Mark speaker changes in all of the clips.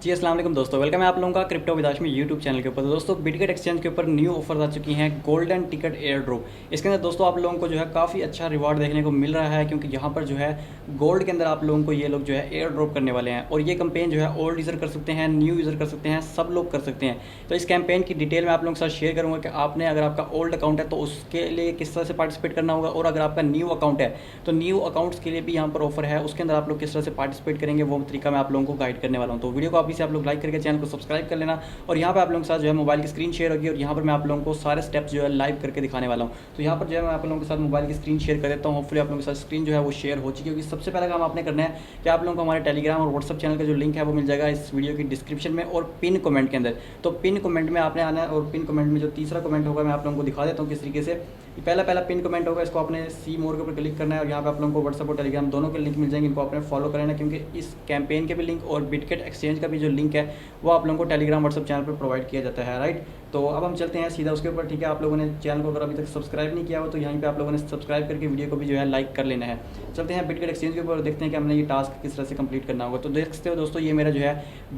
Speaker 1: जी अस्सलाम वालेकुम दोस्तों, वेलकम है आप लोगों का क्रिप्टो विदाश में यूट्यूब चैनल के ऊपर। तो दोस्तों बिटगेट एक्सचेंज के ऊपर न्यू ऑफर आ चुकी हैं, गोल्डन टिकट एयर ड्रॉप। इसके अंदर दोस्तों आप लोगों को जो है काफ़ी अच्छा रिवार्ड देखने को मिल रहा है, क्योंकि यहाँ पर जो है गोल्ड के अंदर आप लोगों को ये लोग जो है एयर ड्रॉप करने वाले हैं। और ये कैंपेन जो है ओल्ड यूज़र कर सकते हैं, न्यू यूज़र कर सकते हैं, सब लोग कर सकते हैं। तो इस कैंपेन की डिटेल मैं आप लोगों के साथ शेयर करूँगा कि आपने अगर आपका ओल्ड अकाउंट है तो उसके लिए किस तरह से पार्टिसिपेट करना होगा, और अगर आपका न्यू अकाउंट है तो न्यू अकाउंट्स के लिए भी यहाँ पर ऑफर है, उसके अंदर आप लोग किस तरह से पार्टिसिपेट करेंगे वो तरीका मैं आप लोगों को गाइड करने वाला हूँ। तो वीडियो को अभी से आप लोग लाइक करके चैनल को सब्सक्राइब कर लेना। और यहाँ पे आप लोगों के साथ जो है मोबाइल की स्क्रीन शेयर होगी, और यहाँ पर मैं आप लोगों को सारे स्टेप्स जो है लाइव करके दिखाने वाला हूँ। तो यहाँ पर जो है मैं आप लोगों के साथ मोबाइल की स्क्रीन शेयर कर देता हूँ। होपफुली आप लोगों के साथ स्क्रीन जो है वो शेयर हो चुकी होगी। सबसे पहला काम आपने करना है कि आप लोगों को हमारे टेलीग्राम और व्हाट्सअप चैनल का जो लिंक है वो मिल जाएगा इस वीडियो की डिस्क्रिप्शन में और पिन कमेंट के अंदर। तो पिन कमेंट में आपने आना है, और पिन कमेंट में जो तीसरा कमेंट होगा मैं आप लोगों को दिखा देता हूँ किस तरीके से। पहला पिन कमेंट होगा, इसको आपने सी मोर के ऊपर क्लिक करना है, और यहाँ पे आप लोगों को व्हाट्सअप और टेलीग्राम दोनों के लिंक मिल जाएंगे। इनको आपने फॉलो करना है, क्योंकि इस कैंपेन के भी लिंक और बिटगेट एक्सचेंज का भी जो लिंक है वो आप लोगों को टेलीग्राम व्हाट्सअप चैनल पर प्रोवाइड किया जाता है, राइट। तो अब हम चलते हैं सीधा उसके ऊपर, ठीक है। आप लोगों ने चैनल को अगर अभी तक सब्सक्राइब नहीं किया हो तो यहीं पे आप लोगों ने सब्सक्राइब करके वीडियो को भी जो है लाइक कर लेना है। चलते हैं बिटगेट एक्सचेंज के ऊपर, देखते हैं कि हमने ये टास्क किस तरह से कंप्लीट करना होगा। तो देख सकते हो दोस्तों, ये मेरा जो है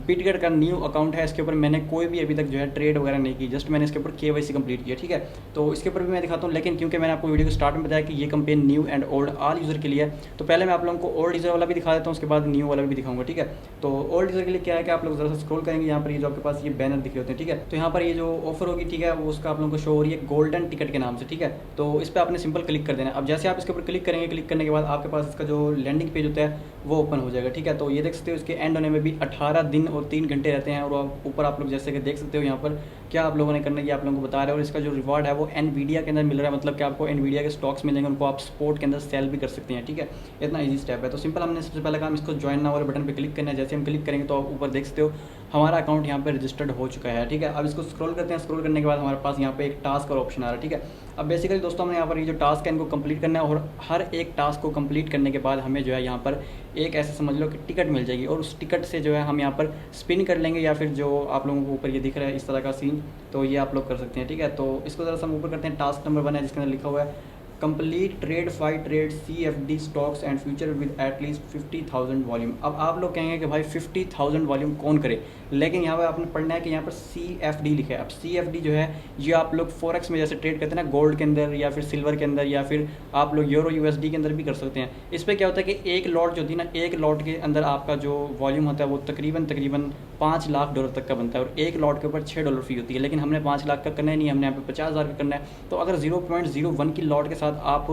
Speaker 1: बिटगेट का न्यू अकाउंट है। इसके ऊपर मैंने कोई भी अभी तक जो है ट्रेड वगैरह नहीं की, जस्ट मैंने इसके ऊपर KYC कंप्लीट किया, ठीक है। तो इसके ऊपर भी मैं दिखाता हूँ, लेकिन क्योंकि मैंने आपको वीडियो को स्टार्ट में बताया कि ये campaign new and old all user के लिए है, तो पहले मैं आप लोगों को ओल्ड यूज़र वाला भी दिखा देता हूँ, उसके बाद न्यू वाला भी दिखाऊंगा, ठीक है। तो ओल्ड यूज़र के लिए क्या है कि आप लोग जरा सा स्क्रॉल करेंगे, यहाँ पर ये जो आपके पास ये बैनर दिख रहे होते हैं, ठीक है। तो यहाँ पर ये जो ऑफर होगी, ठीक है, वो उसका आप लोगों को शो हो रही है गोल्डन टिकट के नाम से, ठीक है। तो इस पर आपने सिंपल क्लिक कर देना। अब जैसे आप इसके ऊपर क्लिक करेंगे, क्लिक करने के बाद आपके पास इसका जो लैंडिंग पेज होता है वो ओपन हो जाएगा, ठीक है। तो ये देख सकते हो इसके एंड होने में भी 18 दिन और 3 घंटे रहते हैं। और ऊपर आप लोग जैसे कि देख सकते हो यहाँ पर क्या आप लोगों ने करना है ये आप लोगों को बता रहे हैं। और इसका जो रिवार्ड है वो एनवीडिया के अंदर मिल रहा है, मतलब कि आपको एनवीडिया के स्टॉक्स मिलेंगे, उनको आप स्पोर्ट के अंदर सेल भी कर सकते हैं, ठीक है। इतना ईजी स्टेप है। तो सिंपल हमने सबसे पहला काम इसको ज्वाइन नाउ वाले बटन पे क्लिक करना है। जैसे हम क्लिक करेंगे तो आप ऊपर देख सकते हो हमारा अकाउंट यहाँ पे रजिस्टर्ड हो चुका है, ठीक है। अब इसको स्क्रॉल करते हैं, स्क्रॉल करने के बाद हमारे पास यहाँ पे एक टास्क और ऑप्शन आ रहा है, ठीक है। अब बेसिकली दोस्तों हमने यहाँ पर ये जो टास्क है इनको कंप्लीट करना है, और हर एक टास्क को कंप्लीट करने के बाद हमें जो है यहाँ पर एक ऐसे समझ लो कि टिकट मिल जाएगी, और उस टिकट से जो है हम यहाँ पर स्पिन कर लेंगे, या फिर जो आप लोगों को ऊपर ये दिख रहा है इस तरह का सीन, तो ये आप लोग कर सकते हैं, ठीक है। तो इसको ज़रा सा हम ऊपर करते हैं। टास्क नंबर 1 है जिसके अंदर लिखा हुआ है complete trade 5 trade CFD stocks and future with at least 50,000 volume. अब आप लोग कहेंगे कि भाई 50,000 वॉल्यूम कौन करे, लेकिन यहाँ पर आपने पढ़ना है कि यहाँ पर CFD लिखा है। अब CFD जो है ये आप लोग फॉरेक्स में जैसे ट्रेड करते हैं ना, गोल्ड के अंदर या फिर सिल्वर के अंदर, या फिर आप लोग यूरो USD के अंदर भी कर सकते हैं। इस पर क्या होता है कि एक लॉट जो थी ना, एक लॉट के अंदर आपका जो वॉल्यूम होता है वो तकरीबन $5 लाख तक का बनता है, और एक लॉट के ऊपर $6 फी होती है। लेकिन हमने 5 लाख का करना है नहीं, हमने यहाँ पे 50,000 का करना है। तो अगर 0.01 की लॉट के साथ आप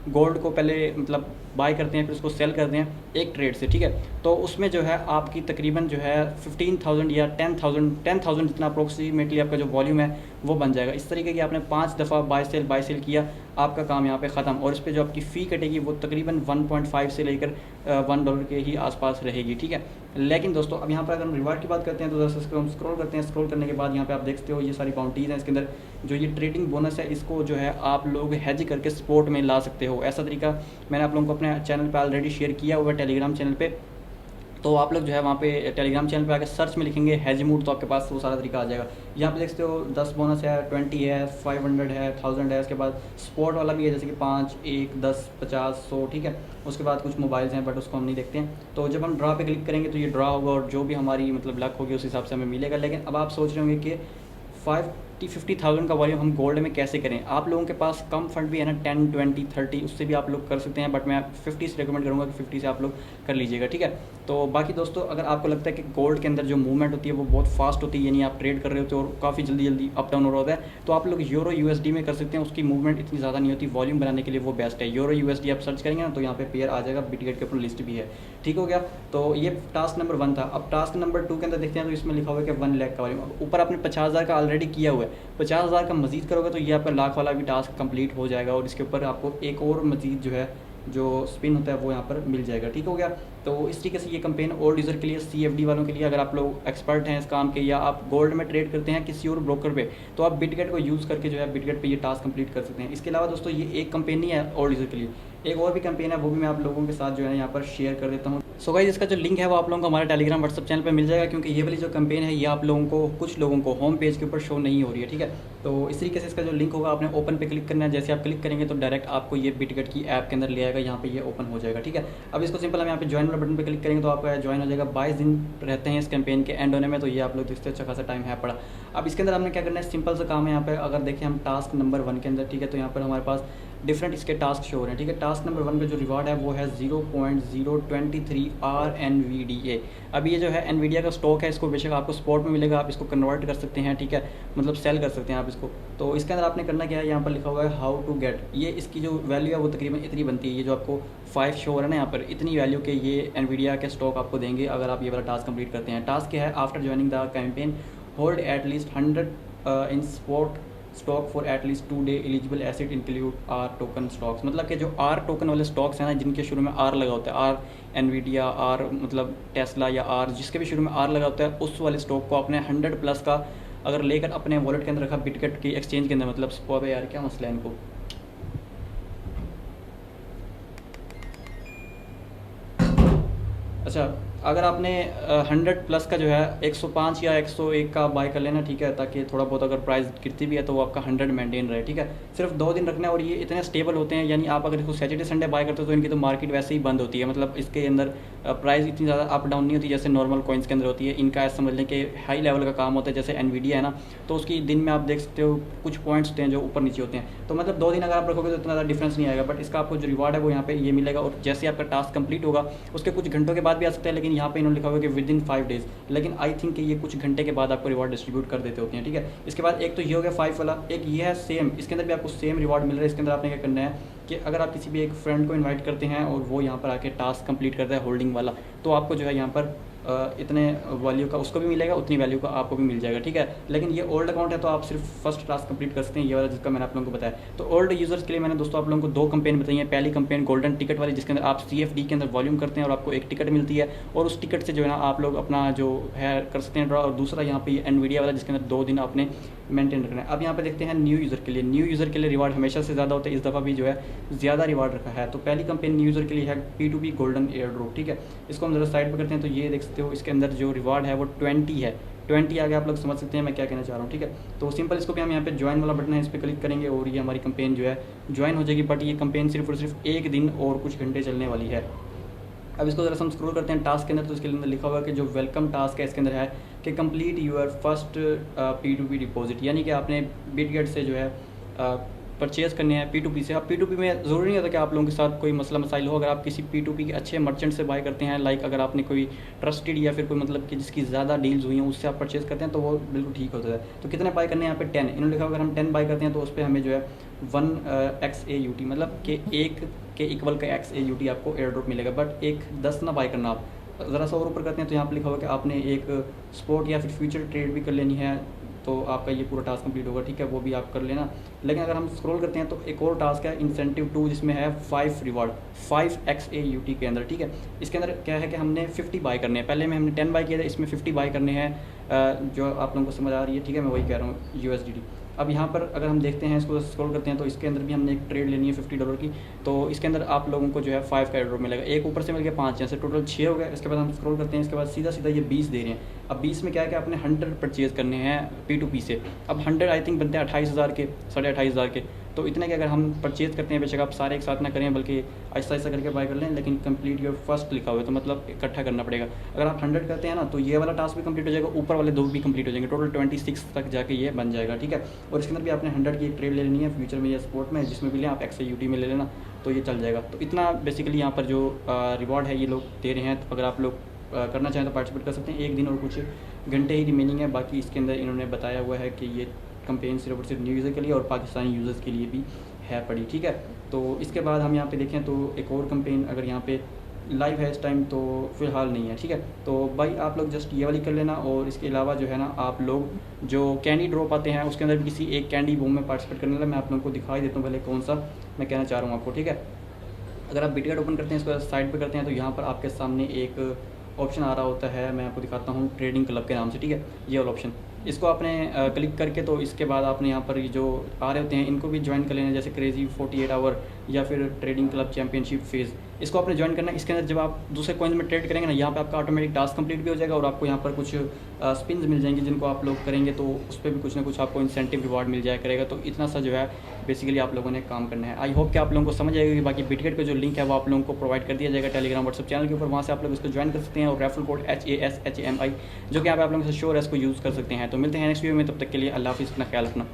Speaker 1: गोल्ड को पहले मतलब बाय करते हैं, फिर उसको सेल करते हैं एक ट्रेड से, ठीक है, तो उसमें जो है आपकी तकरीबन जो है 15,000 या 10,000 जितना अप्रोक्सीमेटली आपका जो वॉल्यूम है वो बन जाएगा। इस तरीके की आपने 5 दफ़ा बाय सेल किया, आपका काम यहाँ पे ख़त्म। और इस पे जो आपकी फ़ी कटेगी वो तकरीबन 1.5 से लेकर $1 के ही आसपास रहेगी, ठीक है। लेकिन दोस्तों अब यहाँ पर अगर हम रिवार्ड की बात करते हैं तो जैसे हम स्क्रॉल करते हैं, स्क्रॉल करने के बाद यहाँ पे आप देखते हो ये सारी बाउंटीज़ हैं। इसके अंदर जो ये ट्रेडिंग बोनस है इसको जो है आप लोग हेज करके स्पोर्ट में ला सकते हो। ऐसा तरीका मैंने आप लोगों को अपने चैनल पर ऑलरेडी शेयर किया हुआ है, टेलीग्राम चैनल पर। तो आप लोग जो है वहाँ पे टेलीग्राम चैनल पे आकर सर्च में लिखेंगे हैजमूड, तो आपके पास वो सारा तरीका आ जाएगा। यहाँ पे देख सकते हो 10 बोनस है, 20 है, 500 है, 1000 है। उसके बाद स्पोर्ट वाला भी है, जैसे कि 5, 1, 10, 50, 100, ठीक है। उसके बाद कुछ मोबाइल्स हैं बट उसको हम नहीं देखते हैं। तो जब हम ड्रा पे क्लिक करेंगे तो ये ड्रा होगा, और जो भी हमारी मतलब लक होगी उस हिसाब से हमें मिलेगा। लेकिन अब आप सोच रहे होंगे कि 50,000 का वॉल्यूम हम गोल्ड में कैसे करें। आप लोगों के पास कम फंड भी है ना, 10, 20, 30, उससे भी आप लोग कर सकते हैं, बट मैं 50 से रिकमेंड करूँगा कि 50 से आप लोग कर लीजिएगा, ठीक है। तो बाकी दोस्तों अगर आपको लगता है कि गोल्ड के अंदर जो मूवमेंट होती है वो बहुत फास्ट होती है, यानी आप ट्रेड कर रहे होते हो और काफ़ी जल्दी अप डाउन हो रहा है, तो आप लोग यूरो USD में कर सकते हैं। उसकी मूवमेंट इतनी ज़्यादा नहीं होती, वॉल्यूम बनाने के लिए वो बेस्ट है। यूरो USD आप सर्च करेंगे ना तो यहाँ पे पेयर आ जाएगा, बिटगेट के ऊपर लिस्ट भी है, ठीक हो गया। तो ये टास्क नंबर 1 था। अब टास्क नंबर 2 के अंदर देखते हैं, तो इसमें लिखा हुआ है कि 1 लाख का वॉल्यूम। ऊपर आपने 50,000 का ऑलरेडी किया हुआ है, 50,000 का मजीद करोगे तो ये आपका लाख वाला भी टास्क कंप्लीट हो जाएगा, और इसके ऊपर आपको एक और मजीद जो है जो स्पिन होता है वो यहाँ पर मिल जाएगा, ठीक हो गया। तो इस तरीके से ये कैंपेन ओल्ड यूज़र के लिए, CFD वालों के लिए, अगर आप लोग एक्सपर्ट हैं इस काम के, या आप गोल्ड में ट्रेड करते हैं किसी और ब्रोकर पे, तो आप बिटगेट को यूज़ करके जो है बिटगेट पे ये टास्क कंप्लीट कर सकते हैं। इसके अलावा दोस्तों ये एक कैंपेन नहीं है ओल्ड यूज़र के लिए, एक और भी कैंपेन है, वो भी मैं आप लोगों के साथ जो है यहाँ पर शेयर कर देता हूँ। सो गाइस इसका जो लिंक है वो आप लोगों को हमारे टेलीग्राम व्हाट्सअप चैनल पे मिल जाएगा, क्योंकि ये वाली जो कैंपेन है ये आप लोगों को, कुछ लोगों को होम पेज के ऊपर शो नहीं हो रही है, ठीक है। तो इस तरीके से इसका जो लिंक होगा आपने ओपन पे क्लिक करना है। जैसे आप क्लिक करेंगे तो डायरेक्ट आपको ये बिटगेट की ऐप के अंदर ले आएगा, यहाँ पे ये ओपन हो जाएगा, ठीक है। अब इसको सिंपल हम यहाँ पे ज्वाइन वाला बटन पे क्लिक करेंगे तो आपका ज्वाइन हो जाएगा। 22 दिन रहते हैं इस कैंपेन के एंड होने में, तो ये आप लोग देखते हो अच्छा खासा टाइम है पड़ा। अब इसके अंदर हमने क्या करना है, सिंपल सा काम है। यहाँ पे अगर देखें हम टास्क नंबर 1 के अंदर, ठीक है, तो यहाँ पर हमारे पास डिफरेंट इसके टास्क शो हो रहे हैं, ठीक है। टास्क नंबर 1 का जो रिवार्ड है वो है 0.023 RNVDA। अब ये जो है एनवीडिया का स्टॉक है, इसको बेशक आपको स्पॉट में मिलेगा, आप इसको कन्वर्ट कर सकते हैं, ठीक है, मतलब सेल कर सकते हैं आप इसको। तो इसके अंदर आपने करना क्या है, यहाँ पर लिखा हुआ है हाउ टू गेट, ये इसकी जो वैल्यू है वो तकरीबन इतनी बनती है, ये जो आपको 5 शो हो रहा है ना यहाँ पर, इतनी वैल्यू के ये एनवीडिया के स्टॉक आपको देंगे अगर आप ये वाला टास्क कंप्लीट करते हैं। टास्क क्या है, after joining the campaign hold at least 100 in stock for at least 2 day eligible asset include are token stocks. मतलब कि जो आर टोकन वाले स्टॉक्स हैं ना, जिनके शुरू में आर लगा होता है, आर एनवीडिया, आर मतलब टेस्ला या आर जिसके भी शुरू में आर लगा होता है, उस वाले स्टॉक को आपने 100+ का अगर लेकर अपने वॉलेट के अंदर रखा, बिटगेट की एक्सचेंज के अंदर, मतलब स्पॉट यार क्या मसला है इनको, अच्छा अगर आपने 100+ का जो है 105 या 101 का बाय कर लेना, ठीक है, ताकि थोड़ा बहुत अगर प्राइस गिरती भी है तो वो आपका 100 मेंटेन रहे, ठीक है। सिर्फ 2 दिन रखना है और ये इतने स्टेबल होते हैं, यानी आप अगर इसको सैटरडे संडे बाय करते हो तो इनकी तो मार्केट वैसे ही बंद होती है, मतलब इसके अंदर प्राइस इतनी ज़्यादा अप डाउन नहीं होती जैसे नॉर्मल कॉइन्स के अंदर होती है। इनका ऐसा समझ लें कि हाई लेवल का काम होता है, जैसे एनवीडिया है ना, तो उसकी दिन में आप देख सकते हो कुछ पॉइंट्स होते हैं जो ऊपर नीचे होते हैं, तो मतलब 2 दिन अगर आप रखोगे तो इतना ज़्यादा डिफरेंस नहीं आएगा, बट इसका आपको जो रिवार्ड है वो यहाँ पे ये मिलेगा। और जैसे आपका टास्क कंप्लीट होगा उसके कुछ घंटों के बाद भी आ सकता है, लेकिन यहाँ पे इन्होंने लिखा हुआ है कि विद इन 5 डेज़, लेकिन आई थिंक कि ये कुछ घंटे के बाद आपको रिवार्ड डिस्ट्रीब्यूट कर देते होते हैं, ठीक है। इसके बाद एक तो ये हो गया 5 वाला, एक ये है सेम, इसके अंदर भी आपको सेम रिवार्ड मिल रहा है। इसके अंदर आपने क्या करना है कि अगर आप किसी भी एक फ्रेंड को इनवाइट करते हैं और वो यहाँ पर आके टास्क कंप्लीट करता है होल्डिंग वाला, तो आपको जो है यहाँ पर इतने वैल्यू का उसको भी मिलेगा, उतनी वैल्यू का आपको भी मिल जाएगा, ठीक है। लेकिन ये ओल्ड अकाउंट है तो आप सिर्फ फर्स्ट टास्क कंप्लीट कर सकते हैं, ये वाला जिसका मैंने आप लोगों को बताया। तो ओल्ड यूजर्स के लिए मैंने दोस्तों आप लोगों को 2 कैंपेन बताई है। पहली कैंपेन गोल्डन टिकट वाली, जिसके अंदर आप CFD के अंदर वॉल्यूम करते हैं और आपको एक टिकट मिलती है, और उस टिकट से जो है ना आप लोग अपना जो है कर सकते हैं ड्रॉ। और दूसरा यहाँ पे एनवीडिया वाला, जिसके अंदर 2 दिन आपने मेंटेन रखना है। अब यहाँ पे देखते हैं न्यू यूज़र के लिए। न्यू यूज़र के लिए रिवार्ड हमेशा से ज़्यादा होता है, इस दफ़ा भी जो है ज़्यादा रिवार्ड रखा है। तो पहली कैंपेन न्यू यूज़र के लिए है P2P गोल्डन एयर ड्रॉप, ठीक है। इसको हम ज़रा साइड पर करते हैं तो ये देख सकते हो इसके अंदर जो रिवार्ड है वो 20 है। 20 आगे आप लोग समझ सकते हैं मैं क्या कहना चाह रहा हूँ, ठीक है। तो सिंपल इसको भी हम यहाँ पे ज्वाइन वाला बटन है, इस पर क्लिक करेंगे और ये हमारी कैंपेन जो है ज्वाइन हो जाएगी। बट ये कैंपेन सिर्फ और सिर्फ 1 दिन और कुछ घंटे चलने वाली है। अब इसको जरा हम स्क्रॉल करते हैं टास्क के अंदर, तो इसके अंदर लिखा हुआ है कि जो वेलकम टास्क है इसके अंदर है कि complete your first P2P deposit, यानी कि आपने बिटगेट से जो है परचेज़ करने हैं P2P से। अब P2P में ज़रूरी नहीं होता कि आप लोगों के साथ कोई मसला मसाइल हो। अगर आप किसी P2P के अच्छे मर्चेंट से बाय करते हैं, लाइक अगर आपने कोई ट्रस्टेड या फिर कोई मतलब कि जिसकी ज़्यादा डील्स हुई हैं उससे आप परचेज़ करते हैं तो वो बिल्कुल ठीक होता है। तो कितने बाय करने हैं यहाँ पे 10, इन्होंने लिखा अगर हम 10 बाय करते हैं तो उस पर हमें जो है 1 XAUT मतलब कि 1 के इक्वल का XAUT आपको एयर ड्रॉप मिलेगा। बट एक 10 ना बाय करना आप, ज़रा सा और ऊपर करते हैं तो यहाँ पर लिखा हुआ कि आपने एक स्पॉट या फिर फ्यूचर ट्रेड भी कर लेनी है, तो आपका ये पूरा टास्क कंप्लीट होगा, ठीक है, वो भी आप कर लेना। लेकिन अगर हम स्क्रॉल करते हैं तो एक और टास्क है इंसेंटिव 2, जिसमें है 5 रिवार्ड 5 XAUT के अंदर, ठीक है। इसके अंदर क्या है कि हमने 50 बाय करने हैं, पहले में हमने 10 बाय किए थे, इसमें 50 बाय करने हैं, जो आप लोगों को समझ आ रही है, ठीक है, मैं वही कह रहा हूँ USDT। अब यहाँ पर अगर हम देखते हैं इसको स्क्रॉल करते हैं तो इसके अंदर भी हमने एक ट्रेड लेनी है $50 की, तो इसके अंदर आप लोगों को जो है 5 का एयर ड्रॉप मिलेगा। एक ऊपर से मिल गया 5, जैसे टोटल 6 हो गए। इसके बाद हम स्क्रॉल करते हैं, इसके बाद सीधा सीधा ये 20 दे रहे हैं। अब 20 में क्या है कि आपने 100 परचेज़ करने हैं P2P से। अब 100 आई थिंक बनते हैं 28,000 के, 28,500 के। तो इतने के अगर हम परचेज़ करते हैं, बेशक आप सारे एक साथ ना करें बल्कि आहिस्ता आहिस्ता करके बाय कर लें, लेकिन कंप्लीट योर फर्स्ट लिखा हुआ है तो मतलब इकट्ठा करना पड़ेगा। अगर आप 100 करते हैं ना तो ये वाला टास्क भी कंप्लीट हो जाएगा, ऊपर वाले 2 भी कंप्लीट हो जाएंगे, टोटल 26 तक जाके ये बन जाएगा, ठीक है। और इसके अंदर भी आपने 100 की एक ट्रेड ले लेनी है फ्यूचर में या स्पोर्ट में, जिसमें भी लें आप XAUT में ले लेना तो ये चल जाएगा। तो इतना बेसिकली यहाँ पर जो रिवॉर्ड है ये लोग दे रहे हैं। तो अगर आप लोग करना चाहें तो पार्टिसिपेट कर सकते हैं। 1 दिन और कुछ घंटे ही रिमेनिंग है, बाकी इसके अंदर इन्होंने बताया हुआ है कि ये कैंपेन सिर्फ और सिर्फ न्यू यूज़र के लिए और पाकिस्तानी यूज़र्स के लिए भी है पड़ी, ठीक है। तो इसके बाद हम यहाँ पे देखें तो एक और कैंपेन अगर यहाँ पे लाइव है इस टाइम तो फ़िलहाल नहीं है, ठीक है। तो भाई आप लोग जस्ट ये वाली कर लेना, और इसके अलावा जो है ना आप लोग जो कैंडी ड्रॉप आते हैं उसके अंदर भी किसी एक कैंडी बूम में पार्टिसिपेट करने वाला मैं आप लोगों को दिखाई देता हूँ पहले कौन सा मैं कहना चाह रहा हूँ आपको, ठीक है। अगर आप बिटगेट ओपन करते हैं, इसको साइड पर करते हैं तो यहाँ पर आपके सामने एक ऑप्शन आ रहा होता है, मैं आपको दिखाता हूँ ट्रेडिंग क्लब के नाम से, ठीक है। ये वाला ऑप्शन, इसको आपने क्लिक करके तो इसके बाद आपने यहाँ पर जो आ रहे होते हैं इनको भी ज्वाइन कर लेना, जैसे क्रेजी 48 आवर या फिर ट्रेडिंग क्लब चैंपियनशिप फेज़, इसको आपने ज्वाइन करना है। इसके अंदर जब आप दूसरे कॉइन में ट्रेड करेंगे ना, यहाँ पे आपका ऑटोमेटिक टास्क कंप्लीट भी हो जाएगा और आपको यहाँ पर कुछ स्पिन्स मिल जाएंगे जिनको आप लोग करेंगे तो उस पर भी कुछ ना कुछ आपको इंसेंटिव रिवार्ड मिल जाया करेगा। तो इतना सा जो है बेसिकली आप लोगों ने काम करना है। आई होप कि आप लोगों को समझ आएगा कि बाकी बिटगेट का जो लिंक है वो आप लोगों को प्रोवाइड कर दिया जाएगा टेलीग्राम व्हाट्सएप चैनल के ऊपर, वहाँ से आप लोग इसको ज्वाइन कर सकते हैं और रेफरल कोड HASHAMI जो कि यहाँ पे आप लोगों से श्योर है इसको यूज़ कर सकते हैं। तो मिलते हैं नेक्स्ट वीडियो में, तब तक के लिए अल्लाह हाफिज़, अपना ख्याल रखना।